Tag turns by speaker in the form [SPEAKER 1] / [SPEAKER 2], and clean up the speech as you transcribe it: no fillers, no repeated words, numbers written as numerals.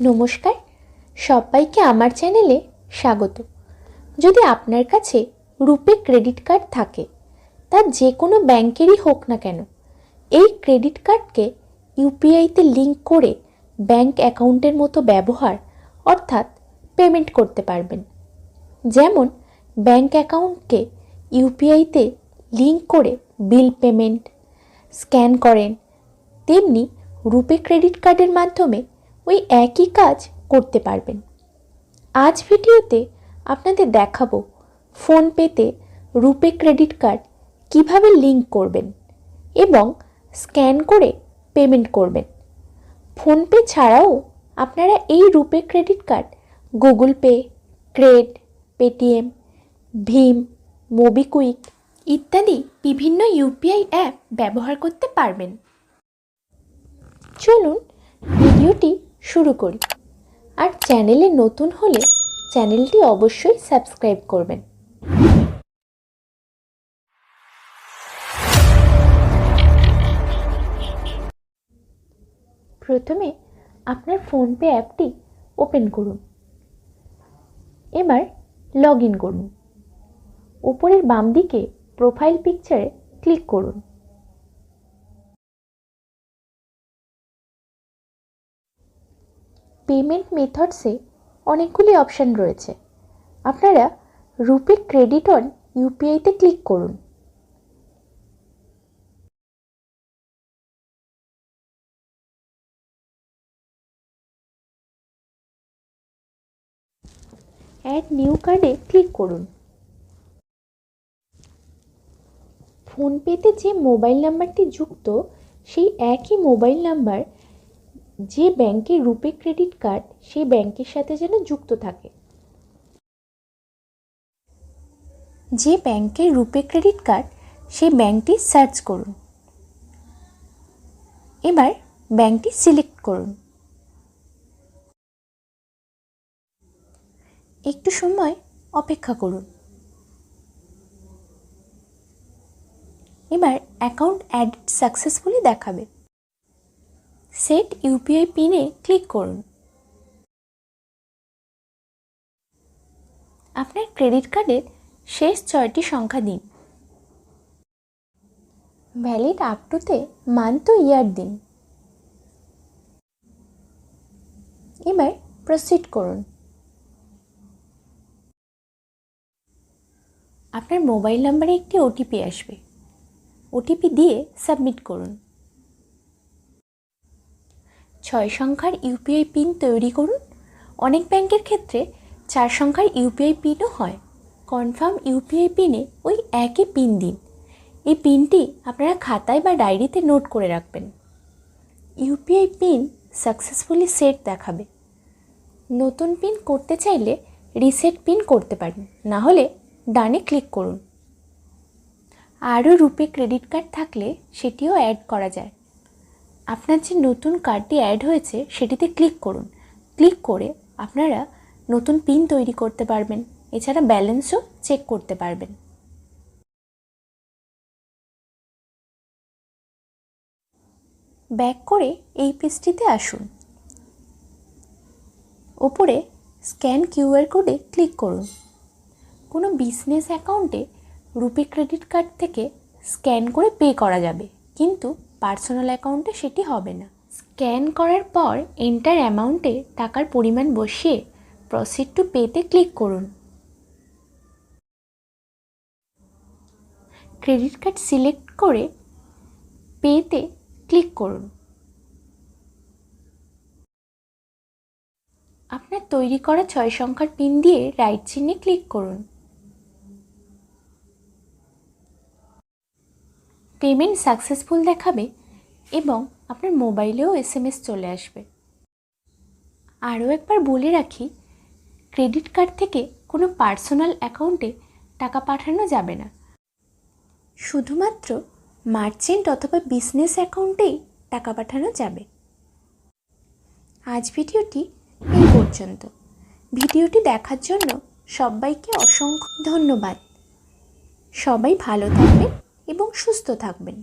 [SPEAKER 1] নমস্কার, সবাইকে আমার চ্যানেলে স্বাগত। যদি আপনার কাছে রুপে ক্রেডিট কার্ড থাকে, তা যে কোনো ব্যাংকেরই হোক না কেন, এই ক্রেডিট কার্ডকে ইউপিআইতে লিঙ্ক করে ব্যাংক অ্যাকাউন্টের মতো ব্যবহার অর্থাৎ পেমেন্ট করতে পারবেন। যেমন ব্যাংক অ্যাকাউন্টকে ইউপিআইতে লিঙ্ক করে বিল পেমেন্ট স্ক্যান করেন, তেমনি রুপে ক্রেডিট কার্ডের মাধ্যমে ওই একই কাজ করতে পারবেন। আজ ভিডিওতে আপনাদের দেখাবো ফোনপেতে রুপে ক্রেডিট কার্ড কিভাবে লিঙ্ক করবেন এবং স্ক্যান করে পেমেন্ট করবেন। ফোনপে ছাড়াও আপনারা এই RuPay credit card Google Pay, CRED, Paytm, ভীম, মোবিকুইক ইত্যাদি বিভিন্ন ইউপিআই অ্যাপ ব্যবহার করতে পারবেন। চলুন ভিডিওটি শুরু করি। আর চ্যানেলে নতুন হলে চ্যানেলটি অবশ্যই সাবস্ক্রাইব করবেন। প্রথমে আপনার ফোনপে অ্যাপটি ওপেন করুন। এবার লগ ইন করুন। উপরের বাম দিকে প্রোফাইল পিকচারে ক্লিক করুন। পেমেন্ট মেথডসে অনেকগুলি অপশান রয়েছে। আপনারা রুপে ক্রেডিট অন ইউপিআইতে ক্লিক করুন। অ্যাড নিউ কার্ডে ক্লিক করুন। ফোনপেতে যে মোবাইল নাম্বারটি যুক্ত, সেই একই মোবাইল নাম্বার যে ব্যাংকের রুপে ক্রেডিট কার্ড, সেই ব্যাংকের সাথে যেন যুক্ত থাকে। যে ব্যাংকের রুপে ক্রেডিট কার্ড, সেই ব্যাংকটি সার্চ করুন। এবার ব্যাংকটি সিলেক্ট করুন। একটু সময় অপেক্ষা করুন। এবার অ্যাকাউন্ট অ্যাড সাকসেসফুলি দেখাবে। সেট ইউপিআই পিনে ক্লিক করুন। আপনার ক্রেডিট কার্ডের শেষ 6টি সংখ্যা দিন। ভ্যালিড আপ টুতে মান্থ ও ইয়ার দিন। এবার প্রসিড করুন। আপনার মোবাইল নাম্বারে একটি ওটিপি আসবে। ওটিপি দিয়ে সাবমিট করুন। 6 সংখ্যার ইউপিআই পিন তৈরি করুন। অনেক ব্যাংকের ক্ষেত্রে 4 সংখ্যার ইউপিআই পিনও হয়। কনফার্ম ইউপিআই পিনে ওই একই পিন দিন। এই পিনটি আপনারা খাতায় বা ডায়েরিতে নোট করে রাখবেন। ইউপিআই পিন সাকসেসফুলি সেট দেখাবে। নতুন পিন করতে চাইলে রিসেট পিন করতে পারেন, না হলে ডানে ক্লিক করুন। আরও রুপে ক্রেডিট কার্ড থাকলে সেটিও অ্যাড করা যায়। আপনার যে নতুন কার্ডটি অ্যাড হয়েছে সেটিতে ক্লিক করুন। ক্লিক করে আপনারা নতুন পিন তৈরি করতে পারবেন। এছাড়া ব্যালেন্সও চেক করতে পারবেন। ব্যাক করে এই পেজটিতে আসুন। ওপরে স্ক্যান কিউআর কোডে ক্লিক করুন। কোনো বিজনেস অ্যাকাউন্টে রুপে ক্রেডিট কার্ড থেকে স্ক্যান করে পে করা যাবে, কিন্তু পার্সোনাল অ্যাকাউন্টে সেটি হবে না। স্ক্যান করার পর এন্টার অ্যামাউন্টে টাকার পরিমাণ বসিয়ে প্রসিড টু পেতে ক্লিক করুন। ক্রেডিট কার্ড সিলেক্ট করে পেতে ক্লিক করুন। আপনার তৈরি করা 6 সংখ্যার পিন দিয়ে রাইট চিহ্নে ক্লিক করুন। পেমেন্ট সাকসেসফুল দেখাবে এবং আপনার মোবাইলেও এসএমএস চলে আসবে। আরও একবার বলে রাখি, ক্রেডিট কার্ড থেকে কোনো পার্সোনাল অ্যাকাউন্টে টাকা পাঠানো যাবে না। শুধুমাত্র মার্চেন্ট অথবা বিজনেস অ্যাকাউন্টেই টাকা পাঠানো যাবে। আজ ভিডিওটি এই পর্যন্ত। ভিডিওটি দেখার জন্য সবাইকে অসংখ্য ধন্যবাদ। সবাই ভালো থাকবেন এবং সুস্থ থাকবেন।